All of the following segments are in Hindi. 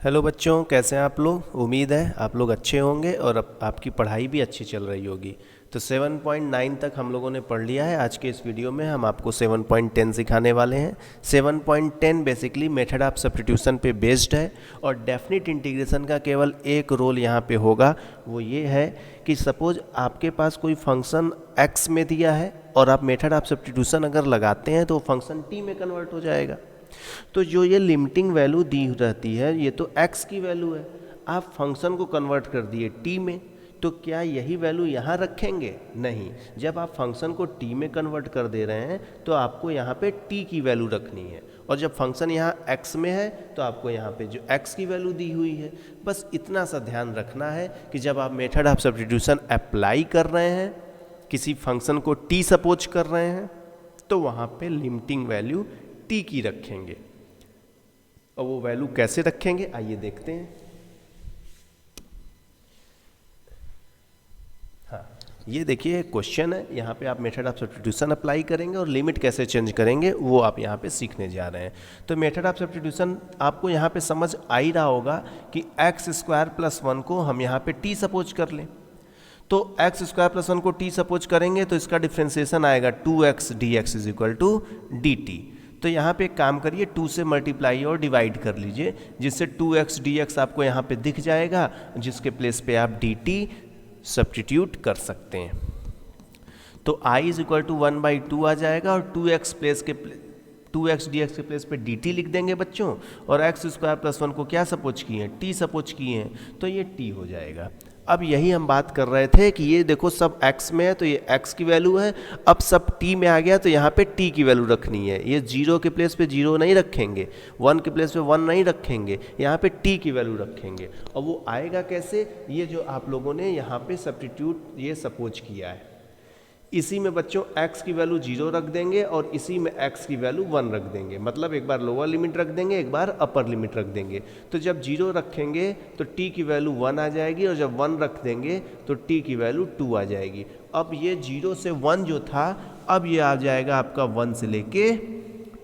हेलो बच्चों, कैसे हैं आप लोग। उम्मीद है आप लोग अच्छे होंगे और आपकी पढ़ाई भी अच्छी चल रही होगी। तो 7.9 तक हम लोगों ने पढ़ लिया है। आज के इस वीडियो में हम आपको 7.10 सिखाने वाले हैं। 7.10 बेसिकली मेथड ऑफ सब्स्टिट्यूशन पे बेस्ड है और डेफिनिट इंटीग्रेशन का केवल एक रोल यहाँ पे होगा, वो ये है कि सपोज आपके पास कोई फंक्शन x में दिया है और आप मेथड ऑफ सब्स्टिट्यूशन अगर लगाते हैं तो फंक्शन t में कन्वर्ट हो जाएगा। तो जो ये लिमिटिंग वैल्यू दी रहती है ये तो x की वैल्यू है, आप फंक्शन को कन्वर्ट कर दिए t में, तो क्या यही वैल्यू यहाँ रखेंगे? नहीं। जब आप फंक्शन को t में कन्वर्ट कर दे रहे हैं तो आपको यहाँ पे t की वैल्यू रखनी है, और जब फंक्शन यहाँ x में है तो आपको यहाँ पे जो x की वैल्यू दी हुई है, बस इतना सा ध्यान रखना है कि जब आप मेथड ऑफ सब्स्टिट्यूशन अप्लाई कर रहे हैं, किसी फंक्शन को t सपोज कर रहे हैं, तो वहाँ पे लिमिटिंग वैल्यू t की रखेंगे। और वो वैल्यू कैसे रखेंगे आइए देखते हैं। हाँ, ये देखिए क्वेश्चन है, यहाँ पे आप मेथड ऑफ सब्स्टिट्यूशन अप्लाई करेंगे और लिमिट कैसे चेंज करेंगे वो आप यहाँ पे सीखने जा रहे हैं। तो मेथड ऑफ सब्स्टिट्यूशन आपको यहाँ पे समझ आ ही रहा होगा कि x² + 1 को हम यहाँ पे t सपोज कर लें, तो x² + 1 को t सपोज करेंगे तो इसका डिफ्रेंसिएशन आएगा 2x dx = dt। तो यहाँ पे एक काम करिए, 2 से मल्टीप्लाई और डिवाइड कर लीजिए, जिससे 2x dx आपको यहाँ पे दिख जाएगा, जिसके प्लेस पे आप dt सब्स्टिट्यूट कर सकते हैं। तो I = 1/2 आ जाएगा और 2x dx के प्लेस पे dt लिख देंगे बच्चों, और x² + 1 को क्या सपोज किए हैं? t सपोज किए हैं, तो ये t हो जाएगा। अब यही हम बात कर रहे थे कि ये देखो सब x में है तो ये x की वैल्यू है, अब सब t में आ गया तो यहाँ पे t की वैल्यू रखनी है। ये 0 के प्लेस पे 0 नहीं रखेंगे, 1 के प्लेस पे 1 नहीं रखेंगे, यहाँ पे t की वैल्यू रखेंगे। और वो आएगा कैसे? ये जो आप लोगों ने यहाँ पे सब्स्टिट्यूट ये सपोज किया है, इसी में बच्चों x की वैल्यू 0 रख देंगे और इसी में x की वैल्यू 1 रख देंगे। मतलब एक बार लोअर लिमिट रख देंगे, एक बार अपर लिमिट रख देंगे। तो जब 0 रखेंगे तो t की वैल्यू 1 आ जाएगी, और जब 1 रख देंगे तो t की वैल्यू 2 आ जाएगी। अब ये 0 से 1 जो था, अब ये आ जाएगा आपका 1 से लेके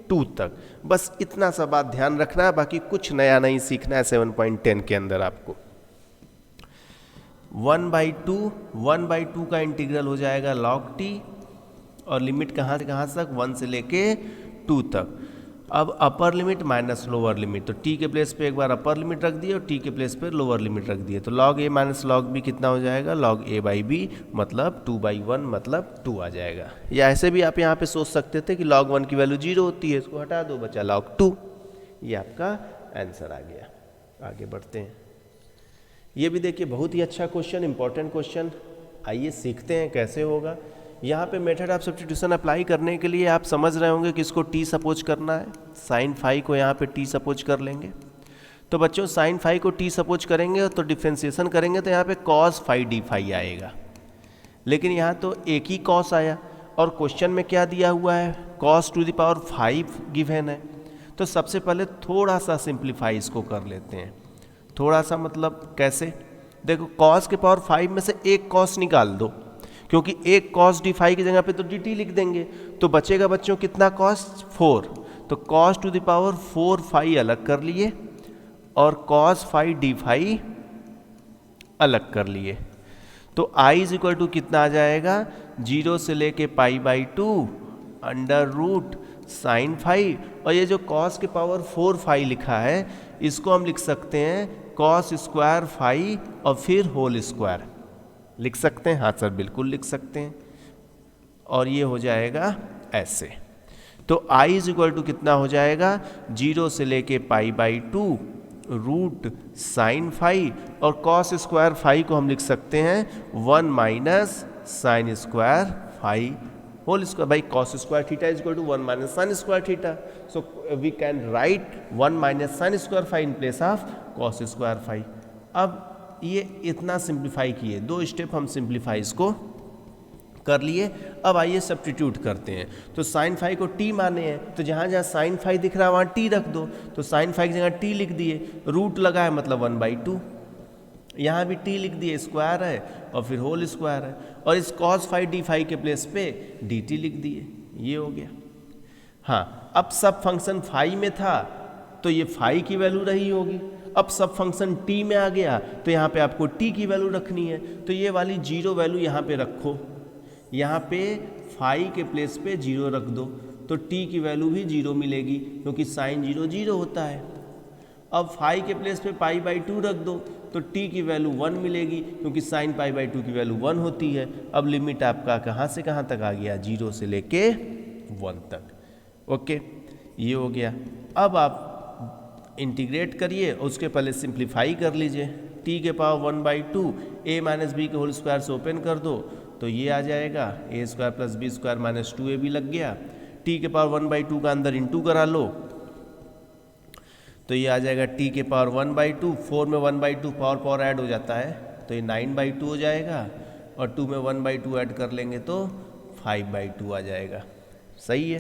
2 तक। बस इतना सा बात ध्यान रखना है, बाकी कुछ नया नहीं सीखना है 7.10 के अंदर आपको। 1/2 का इंटीग्रल हो जाएगा log t, और लिमिट कहाँ से कहाँ तक? 1 से लेके 2 तक। अब upper limit minus lower limit, तो t के प्लेस पे एक बार अपर लिमिट रख दिए और t के प्लेस पे लोअर लिमिट रख दिए, तो log a minus log b कितना हो जाएगा? log a/b मतलब 2/1 मतलब 2 आ जाएगा। या ऐसे भी आप यहाँ पे सोच सकते थे कि log 1 की वैल्यू 0 होती है, इसको हटा दो, बचा log 2। ये आपका आंसर आ गया। आगे बढ़ते हैं। ये भी देखिए बहुत ही अच्छा क्वेश्चन, इंपॉर्टेंट क्वेश्चन। आइए सीखते हैं कैसे होगा। यहाँ पे मेथड ऑफ सब्स्टिट्यूशन अप्लाई करने के लिए आप समझ रहे होंगे कि इसको t सपोज करना है। sin phi को यहाँ पे t सपोज कर लेंगे। तो बच्चों sin phi को t सपोज करेंगे तो डिफ्रेंसिएशन करेंगे तो यहाँ पे cos phi d phi आएगा, लेकिन यहाँ तो एक ही cos आया और क्वेश्चन में क्या दिया हुआ है? cos to the power 5 given है। तो सबसे पहले थोड़ा सा सिंप्लीफाई इसको कर लेते हैं। थोड़ा सा मतलब कैसे? देखो cos के पावर 5 में से एक cos निकाल दो, क्योंकि एक cos d phi की जगह पे तो dt लिख देंगे, तो बचेगा बच्चों कितना? cos 4। तो cos to the power 4 phi अलग कर लिए और cos phi d phi अलग कर लिए। तो I = कितना आ जाएगा? 0 से लेके π/2 √ sin phi, और ये जो cos के पावर 4 phi लिखा है इसको हम लिख सकते हैं cos² phi और फिर होल स्क्वायर लिख सकते हैं। हाँ सर, बिल्कुल लिख सकते हैं। और ये हो जाएगा ऐसे। तो I = कितना हो जाएगा? 0 से लेके π/2 √ sin phi, और cos² phi को हम लिख सकते हैं 1 - sin² phi whole square by cos² theta = 1 - sin² theta. So we can write 1 - sin² phi in place of cos² phi. अब ये इतना सिंप्लीफाई किए, 2 स्टेप हम सिंप्लीफाई इसको कर लिए। अब आइए सब्स्टिट्यूट करते हैं। तो sin phi को t माने हैं, तो जहाँ जहाँ sin phi दिख रहा है वहाँ t रख दो। तो sin phi की जगह t लिख दिए, रूट लगा है मतलब 1/2, यहाँ भी t लिख दिए, स्क्वायर है और फिर होल स्क्वायर है, और इस cos phi d phi के प्लेस पे dt लिख दिए। ये हो गया। हाँ, अब सब फंक्शन phi में था तो ये phi की वैल्यू रही होगी, अब सब फंक्शन टी में आ गया तो यहाँ पे आपको टी की वैल्यू रखनी है, तो ये वाली जीरो वैल्यू यहाँ पे रखो, यहाँ पे फाई के प्लेस पे जीरो रख दो तो टी की वैल्यू भी जीरो मिलेगी क्योंकि साइन जीरो जीरो होता है। अब फाई के प्लेस पे पाई बाई टू रख दो तो टी की वैल्यू 1 मिलेगी क्योंकि साइन पाई बाई टू की वैल्यू 1 होती है। अब लिमिट आपका कहाँ से कहाँ तक आ गया, 0 से लेके 1 तक। ओके, ये हो गया। अब आप इंटीग्रेट करिए, उसके पहले सिंप्लीफाई कर लीजिए। टी के पावर 1/2 a माइनस बी के होल स्क्वायर से ओपन कर दो तो ये आ जाएगा a square plus B square minus 2ab लग गया। टी के पावर 1/2 का अंदर इंटू करा लो तो ये आ जाएगा टी के पावर 1/2, 4 में 1/2 पावर ऐड हो जाता है तो ये 9/2 हो जाएगा और 2 में 1/2 ऐड कर लेंगे तो 5/2 आ जाएगा। सही है,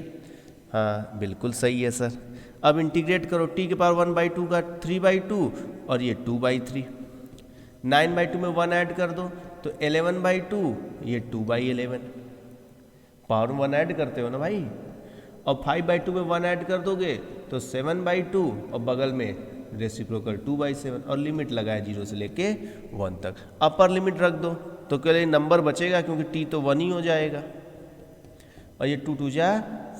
हाँ बिल्कुल सही है सर। अब इंटीग्रेट करो, टी के पावर 1/2 का 3/2 और ये 2/3, 9/2 में 1 ऐड कर दो तो 11/2, ये 2/11, पावर 1 ऐड करते हो ना भाई। और 5/2 में 1 ऐड कर दोगे तो 7/2 और बगल में रेसिप्रोकल 2/7 और लिमिट लगाए 0 से लेके 1 तक। अपर लिमिट रख दो तो केवल नंबर बचेगा क्योंकि टी तो 1 ही हो जाएगा और ये 2 2 जा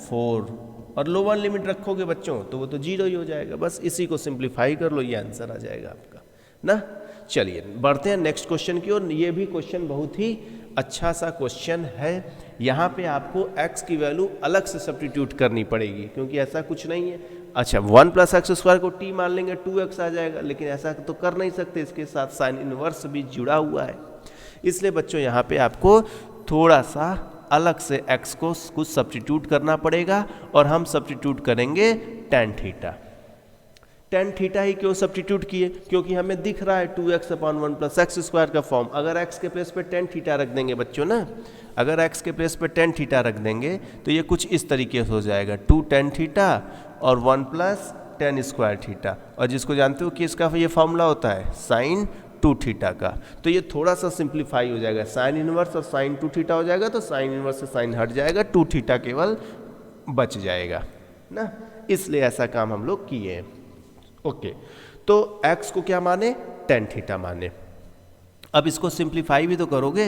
4 और लोअर लिमिट रखोगे बच्चों तो वो तो 0 ही हो जाएगा। बस इसी को सिंप्लीफाई कर लो, ये आंसर आ जाएगा आपका ना। चलिए बढ़ते हैं नेक्स्ट क्वेश्चन की ओर। ये भी क्वेश्चन बहुत ही अच्छा सा क्वेश्चन है। यहाँ पे आपको x की वैल्यू अलग से सब्स्टिट्यूट करनी पड़ेगी क्योंकि ऐसा कुछ नहीं है। अच्छा 1 + x² को t मान लेंगे 2x आ जाएगा, लेकिन ऐसा तो कर नहीं सकते, इसके साथ साइन इनवर्स भी जुड़ा हुआ है। इसलिए बच्चों यहाँ पे आपको थोड़ा सा अलग से x को कुछ सब्स्टिट्यूट करना पड़ेगा और हम सब्स्टिट्यूट करेंगे tan थीटा। tan थीटा ही क्यों सब्स्टिट्यूट किए, क्योंकि हमें दिख रहा है 2x/1 + x² का फॉर्म। अगर x के प्लेस पे tan थीटा रख देंगे बच्चों ना, अगर x के प्लेस पे tan थीटा रख देंगे तो ये कुछ इस तरीके से हो जाएगा 2 tan थीटा और 1 + tan² थीटा। और जिसको जानते हो कि इसका ये फॉर्मूला होता है sin 2 थीटा का, तो ये थोड़ा सा सिंप्लीफाई हो जाएगा, साइन इनवर्स और sin 2 थीटा हो जाएगा तो साइन इनवर्स से साइन हट जाएगा, 2 थीटा केवल बच जाएगा ना। इसलिए ऐसा काम हम लोग किए हैं। ओके, तो x को क्या माने, tan थीटा माने। अब इसको सिंप्लीफाई भी तो करोगे,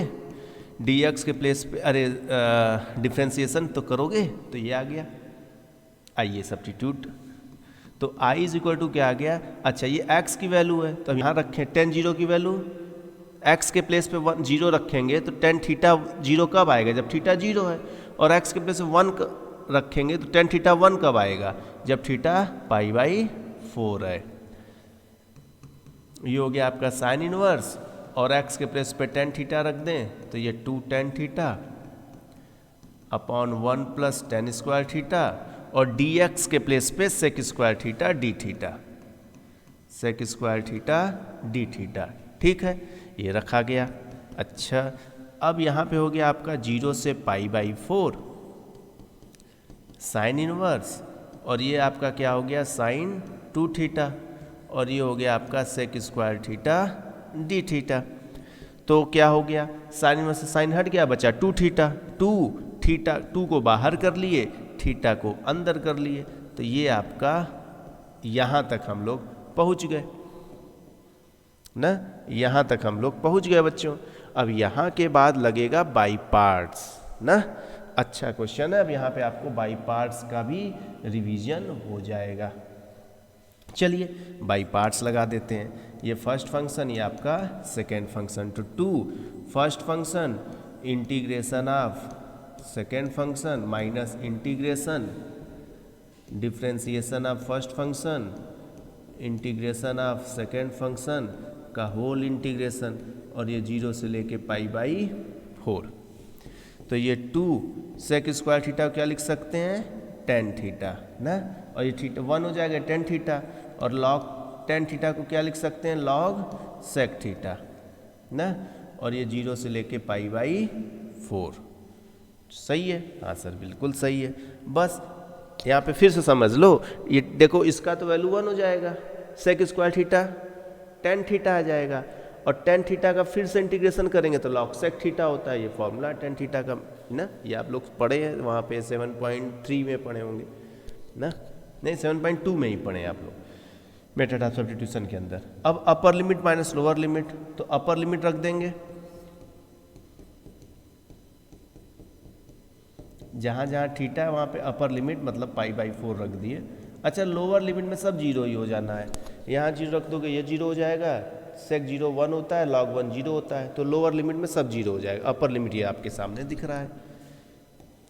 dx के प्लेस पे अरे डिफ्रेंसिएशन तो करोगे तो ये आ गया। आइए सब्स्टिट्यूट, तो i = क्या आ गया, अच्छा ये x की वैल्यू है तो यहाँ रखें tan 0 की वैल्यू, x के प्लेस पे 0 रखेंगे तो tan थीटा 0 कब आएगा, जब थीटा 0 है, और x के प्लेस पे 1 रखेंगे तो tan थीटा 1 कब आएगा, जब थीटा π/4 है। ये हो गया आपका साइन इनवर्स, और x के प्लेस पे tan थीटा रख दें तो ये 2 tan theta upon 1 + tan² theta, और dx के प्लेस पे sec² theta d theta, sec² theta d theta. ठीक है, ये रखा गया। अच्छा अब यहाँ पे हो गया आपका 0 से π/4 साइन इनवर्स, और ये आपका क्या हो गया sin 2 थीटा, और ये हो गया आपका sec² थीटा d थीटा। तो क्या हो गया, साइन इनवर्स से साइन हट गया, बचा 2 थीटा, 2 थीटा 2 को बाहर कर लिए, थीटा को अंदर कर लिए, तो ये आपका यहाँ तक हम लोग पहुँच गए ना, यहाँ तक हम लोग पहुँच गए बच्चों। अब यहाँ के बाद लगेगा बाई पार्ट्स ना। अच्छा क्वेश्चन है, अब यहाँ पे आपको बाई पार्ट्स का भी रिवीजन हो जाएगा। चलिए बाई पार्ट्स लगा देते हैं। ये फर्स्ट फंक्शन, ये आपका सेकेंड फंक्शन, तो 2 first function integration of second function minus integration differentiation of first function integration of second function का होल इंटीग्रेशन, और ये 0 से लेके π/4। तो ये 2 sec² थीटा क्या लिख सकते हैं, tan थीटा ना, और ये थीटा 1 हो जाएगा tan थीटा, और log tan थीटा को क्या लिख सकते हैं, log sec थीटा ना, और ये 0 से लेके π/4। सही है, हाँ सर बिल्कुल सही है। बस यहाँ पे फिर से समझ लो, ये देखो इसका तो वैल्यू 1 हो जाएगा, sec² थीटा tan थीटा आ जाएगा, और tan थीटा का फिर से इंटीग्रेशन करेंगे तो log sec थीटा होता है, ये फॉर्मूला tan थीटा का ना। ये आप लोग पढ़े हैं वहाँ पे 7.3 में पढ़े होंगे ना, नहीं 7.2 में ही पढ़े आप लोग। मेथड ऑफ सब्स्टिट्यूशन के अंदर। अब upper limit minus lower limit, तो अपर लिमिट रख देंगे, जहाँ जहाँ थीटा है वहाँ पे अपर लिमिट मतलब π/4 रख दिए। अच्छा, लोअर लिमिट में सब जीरो ही हो जाना है, यहाँ जीरो रख दोगे ये जीरो हो जाएगा, सेक 0 1 होता है, log 1 0 होता है, तो लोअर लिमिट में सब जीरो हो जाएगा। अपर लिमिट ये आपके सामने दिख रहा है।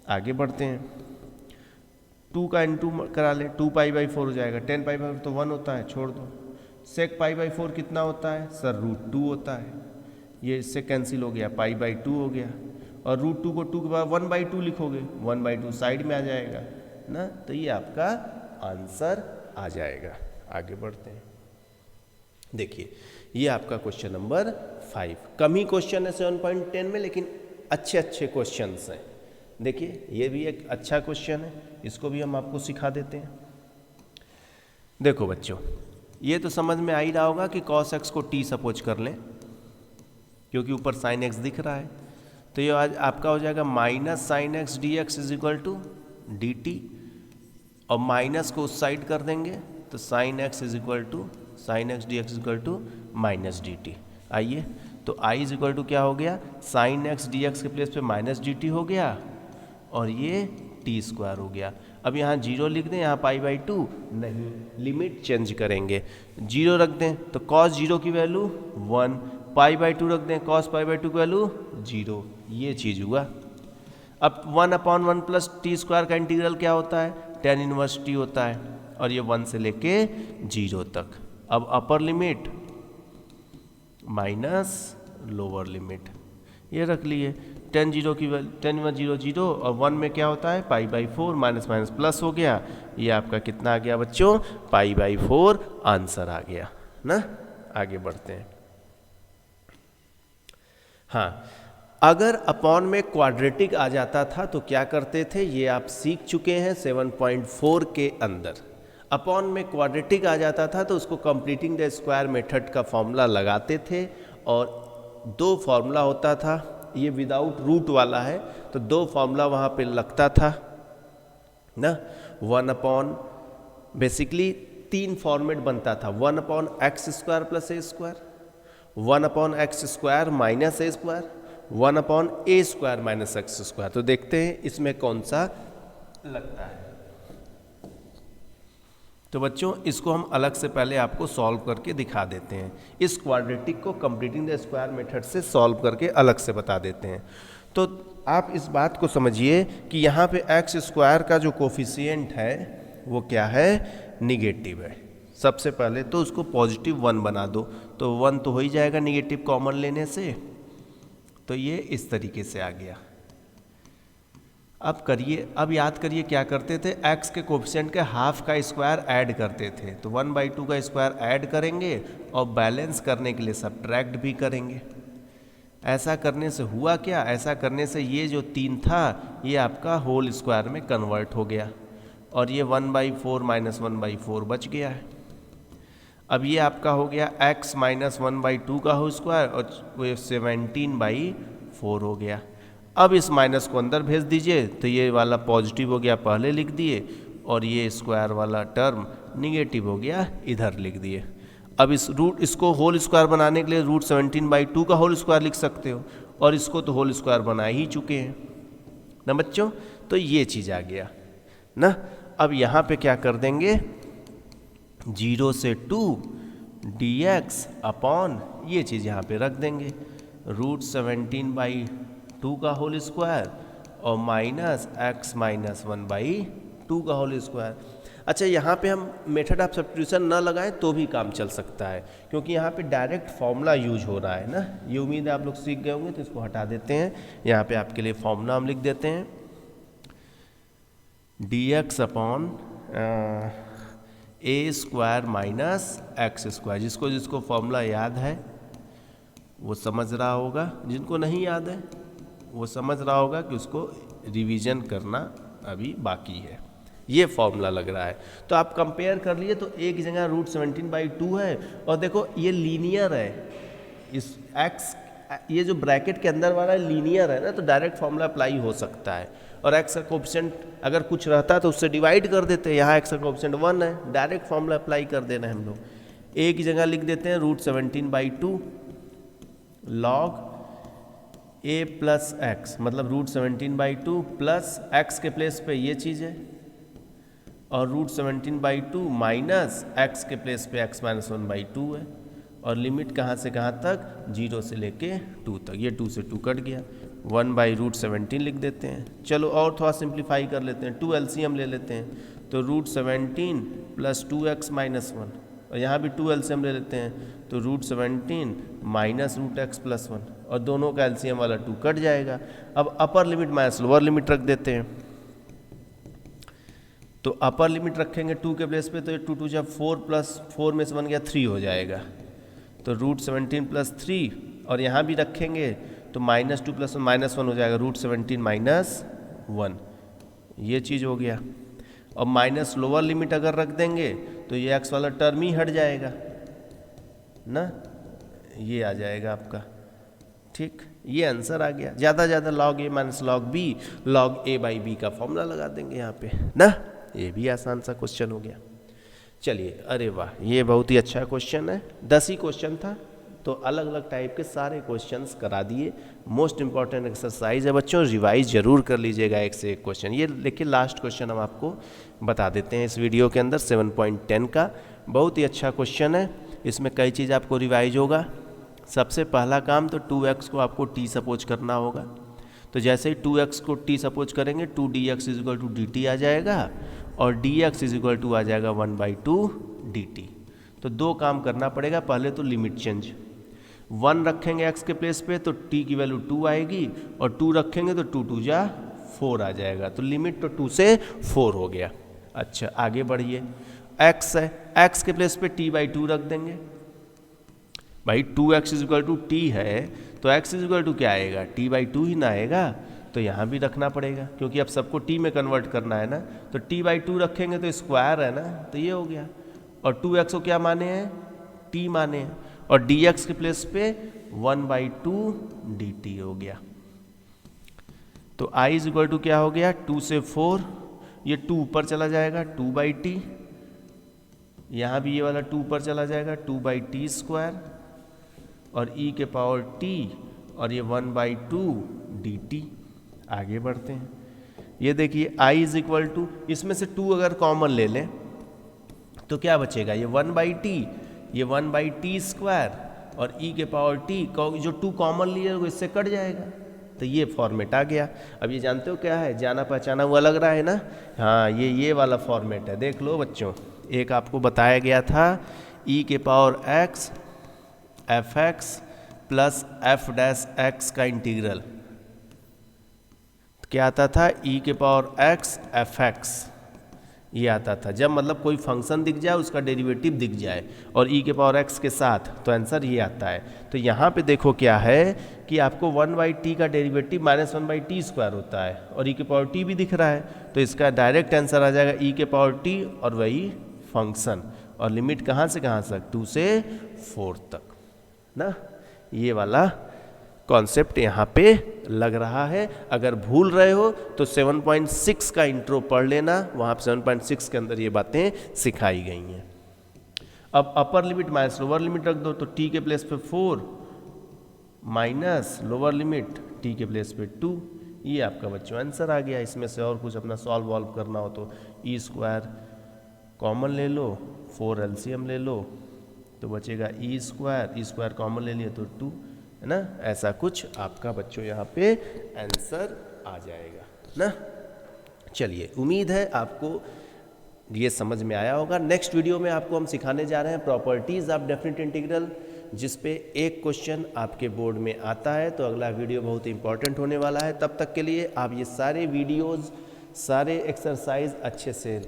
आगे बढ़ते हैं, 2 का इंटू करा ले, 2π/4 हो जाएगा, 10π/4 तो 1 होता है, छोड़ दो। सेक π/4 कितना होता है सर, √2 होता है, ये इससे कैंसिल हो गया, π/2 हो गया, और √2 को 2 के बाद 1/2 लिखोगे, 1/2 साइड में आ जाएगा ना, तो ये आपका आंसर आ जाएगा। आगे बढ़ते हैं, देखिए ये आपका क्वेश्चन नंबर 5। कम ही क्वेश्चन है 7.10 में, लेकिन अच्छे अच्छे क्वेश्चंस हैं। देखिए ये भी एक अच्छा क्वेश्चन है, इसको भी हम आपको सिखा देते हैं। देखो बच्चों, ये तो समझ में आ ही रहा होगा कि cos x को t सपोज कर लें, क्योंकि ऊपर sin x दिख रहा है, तो ये आज आपका हो जाएगा minus sine x d x is equal to d t, और माइनस को उस साइड कर देंगे तो sine x is equal to sine x d x is equal to minus d t. आइए, तो आई इज इक्वल टू क्या हो गया, साइन एक्स डी एक्स के प्लेस पे माइनस डी टी हो गया, और ये टी स्क्वायर हो गया। अब यहाँ जीरो लिख दें, यहाँ π/2 नहीं, लिमिट चेंज करेंगे, जीरो रख दें तो cos 0 की वैल्यू 1, π/2 रख दें, cos π/2 की वैल्यू 0, ये चीज़ हुआ। अब 1/1 प्लस टी स्क्वायर का इंटीग्रल क्या होता है, tan इनवर्स टी होता है, और ये 1 से लेके 0 तक। अब upper limit minus lower limit, ये रख लिए, tan 0 की वैल्यू tan इनवर्स 0 0, और 1 में क्या होता है π/4, माइनस माइनस प्लस हो गया, ये आपका कितना आ गया बच्चों, π/4 आंसर आ गया ना। आगे बढ़ते हैं, हाँ, अगर अपॉन में क्वाड्रेटिक आ जाता था तो क्या करते थे, ये आप सीख चुके हैं 7.4 के अंदर। अपॉन में क्वाड्रेटिक आ जाता था तो उसको कंप्लीटिंग द स्क्वायर मेथड का फॉर्मूला लगाते थे, और दो फॉर्मूला होता था, ये विदाउट रूट वाला है तो दो फॉर्मूला वहाँ पे लगता था ना। 1/, बेसिकली 3 फॉर्मेट बनता था, 1/x² plus a², 1/x² minus a², 1/a² minus x²। तो देखते हैं इसमें कौन सा लगता है। तो बच्चों इसको हम अलग से पहले आपको सॉल्व करके दिखा देते हैं, इस क्वाड्रेटिक को कंप्लीटिंग द स्क्वायर मेथड से सॉल्व करके अलग से बता देते हैं। तो आप इस बात को समझिए कि यहाँ पे x² का जो कोफिशिएंट है वो क्या है, निगेटिव है। सबसे पहले तो उसको +1 बना दो, तो 1 तो हो ही जाएगा निगेटिव कॉमन लेने से, तो ये इस तरीके से आ गया। अब करिए, अब याद करिए क्या करते थे, x के कोफिशिएंट के हाफ का स्क्वायर ऐड करते थे, तो 1/2 का स्क्वायर ऐड करेंगे और बैलेंस करने के लिए सब्ट्रैक्ट भी करेंगे। ऐसा करने से हुआ क्या, ऐसा करने से ये जो 3 था ये आपका होल स्क्वायर में कन्वर्ट हो गया, और ये 1/4 माइनस 1/4 बच गया है। अब ये आपका हो गया x माइनस 1/2 का होल स्क्वायर, और वो 17/4 हो गया। अब इस माइनस को अंदर भेज दीजिए, तो ये वाला पॉजिटिव हो गया, पहले लिख दिए, और ये स्क्वायर वाला टर्म निगेटिव हो गया, इधर लिख दिए। अब इसको होल स्क्वायर बनाने के लिए √17/2 का होल स्क्वायर लिख सकते हो, और इसको तो होल स्क्वायर बना ही चुके हैं ना बच्चों, तो ये चीज़ आ गया ना। अब यहाँ पे क्या कर देंगे, 0 से 2 dx अपॉन ये चीज़ यहाँ पे रख देंगे, √17/2 का होल स्क्वायर और माइनस x माइनस 1/2 का होल स्क्वायर। अच्छा, यहाँ पे हम मेथड ऑफ सब्स्टिट्यूशन ना लगाएं तो भी काम चल सकता है, क्योंकि यहाँ पे डायरेक्ट फॉर्मूला यूज हो रहा है ना। ये उम्मीद है आप लोग सीख गए होंगे, तो इसको हटा देते हैं। यहाँ पे आपके लिए फॉर्मूला हम लिख देते हैं, dx upon a² minus x²। जिसको जिसको फॉर्मूला याद है वो समझ रहा होगा, जिनको नहीं याद है वो समझ रहा होगा कि उसको रिवीजन करना अभी बाकी है। ये फॉर्मूला लग रहा है, तो आप कंपेयर कर लिए तो एक जगह √17/2 है, और देखो ये लीनियर है, इस x ये जो ब्रैकेट के अंदर वाला लीनियर है ना, तो डायरेक्ट फॉर्मूला अप्लाई हो सकता है। और x का कोफिशिएंट अगर कुछ रहता तो उससे डिवाइड कर देते, यहाँ x का कोफिशिएंट 1 है, डायरेक्ट फॉर्मूला अप्लाई कर देना है हम लोग। a की जगह लिख देते हैं √17/2 log a प्लस एक्स, मतलब √17/2 प्लस x के प्लेस पे ये चीज़ है और √17/2 माइनस x के प्लेस पे x - 1/2 है और लिमिट कहाँ से कहाँ तक, 0 से लेके 2 तक। ये 2 से 2 कट गया, 1/√17 लिख देते हैं। चलो और थोड़ा सिंप्लीफाई कर लेते हैं, 2 LCM ले लेते हैं, तो √17 प्लस 2x - 1 और यहाँ भी 2 LCM ले लेते हैं, तो √17 माइनस √x + 1 और दोनों का LCM वाला 2 कट जाएगा। अब upper limit minus lower limit रख देते हैं, तो अपर लिमिट रखेंगे 2 के प्लेस पे, तो ये 2 2 जब 4 प्लस 4 में से बन गया 3 हो जाएगा, तो √17 प्लस 3 और यहाँ भी रखेंगे तो -2 + 1 -1 हो जाएगा, √17 - 1 ये चीज़ हो गया। और माइनस लोअर लिमिट अगर रख देंगे तो ये x वाला टर्म ही हट जाएगा ना, ये आ जाएगा आपका, ठीक, ये आंसर आ गया। ज़्यादा ज़्यादा log a minus log b log a/b का फॉर्मूला लगा देंगे यहाँ पे ना, ये भी आसान सा क्वेश्चन हो गया। चलिए, अरे वाह, ये बहुत ही अच्छा क्वेश्चन है। 10 ही क्वेश्चन था तो अलग अलग टाइप के सारे क्वेश्चंस करा दिए। मोस्ट इंपॉर्टेंट एक्सरसाइज है बच्चों, रिवाइज जरूर कर लीजिएगा एक से एक क्वेश्चन। ये देखिए लास्ट क्वेश्चन हम आपको बता देते हैं इस वीडियो के अंदर, 7.10 का बहुत ही अच्छा क्वेश्चन है। इसमें कई चीज़ आपको रिवाइज होगा। सबसे पहला काम तो 2x को आपको t सपोज करना होगा, तो जैसे ही 2x को t सपोज करेंगे 2dx = dt आ जाएगा और dx = आ जाएगा 1/2 dt। तो दो काम करना पड़ेगा, पहले तो लिमिट चेंज, 1 रखेंगे x के प्लेस पे तो t की वैल्यू 2 आएगी और 2 रखेंगे तो 2 2 जा 4 आ जाएगा, तो लिमिट तो 2 से 4 हो गया। अच्छा आगे बढ़िए, x है, x के प्लेस पे t/2 रख देंगे, भाई 2x = t है तो x = क्या आएगा, t/2 ही ना आएगा, तो यहाँ भी रखना पड़ेगा क्योंकि अब सबको t में कन्वर्ट करना है ना, तो t/2 रखेंगे तो स्क्वायर है ना, तो ये हो गया। और 2x को क्या माने हैं, t माने हैं, और dx के प्लेस पे 1/2 dt हो गया। तो I = क्या हो गया, 2 से 4, ये 2 ऊपर चला जाएगा 2/t, यहाँ भी ये वाला 2 ऊपर चला जाएगा 2/t² और e के पावर t और ये 1/2 dt। आगे बढ़ते हैं, ये देखिए I = इसमें से 2 अगर कॉमन ले लें तो क्या बचेगा, ये 1/t, ये 1/t² और e के पावर t, जो 2 कॉमन लिए वो इससे कट जाएगा, तो ये फॉर्मेट आ गया। अब ये जानते हो क्या है, जाना पहचाना हुआ लग रहा है ना, हाँ ये वाला फॉर्मेट है। देख लो बच्चों, एक आपको बताया गया था e के power x fx plus f' का इंटीग्रल, क्या आता था, e के पावर x fx, ये आता था जब मतलब कोई फंक्शन दिख जाए उसका डेरिवेटिव दिख जाए और e के पावर x के साथ, तो आंसर ये आता है। तो यहाँ पे देखो क्या है कि आपको 1/t का डेरिवेटिव -1/t² होता है और e के पावर t भी दिख रहा है, तो इसका डायरेक्ट आंसर आ जाएगा e के पावर t और वही फंक्शन, और लिमिट कहाँ से कहाँ तक, 2 से 4 तक ना। ये वाला कॉन्सेप्ट यहाँ पे लग रहा है। अगर भूल रहे हो तो 7.6 का इंट्रो पढ़ लेना, वहाँ पे 7.6 के अंदर ये बातें सिखाई गई हैं। अब upper limit minus lower limit रख दो, तो t के प्लेस पे 4 माइनस लोअर लिमिट t के प्लेस पे 2, ये आपका बच्चों आंसर आ गया। इसमें से और कुछ अपना सॉल्व करना हो तो e² कॉमन ले लो, 4 LCM ले लो तो बचेगा e² कॉमन ले लिए तो 2, है ना। ऐसा कुछ आपका बच्चों यहाँ पे आंसर आ जाएगा ना। चलिए, उम्मीद है आपको ये समझ में आया होगा। नेक्स्ट वीडियो में आपको हम सिखाने जा रहे हैं प्रॉपर्टीज़ ऑफ डेफिनेट इंटीग्रल, जिस पे एक क्वेश्चन आपके बोर्ड में आता है, तो अगला वीडियो बहुत इंपॉर्टेंट होने वाला है। तब तक के लिए आप ये सारे वीडियोज़, सारे एक्सरसाइज अच्छे से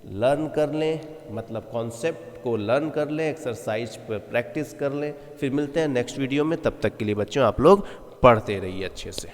लर्न कर लें, मतलब कॉन्सेप्ट को लर्न कर लें, एक्सरसाइज पर प्रैक्टिस कर लें। फिर मिलते हैं नेक्स्ट वीडियो में, तब तक के लिए बच्चों आप लोग पढ़ते रहिए अच्छे से।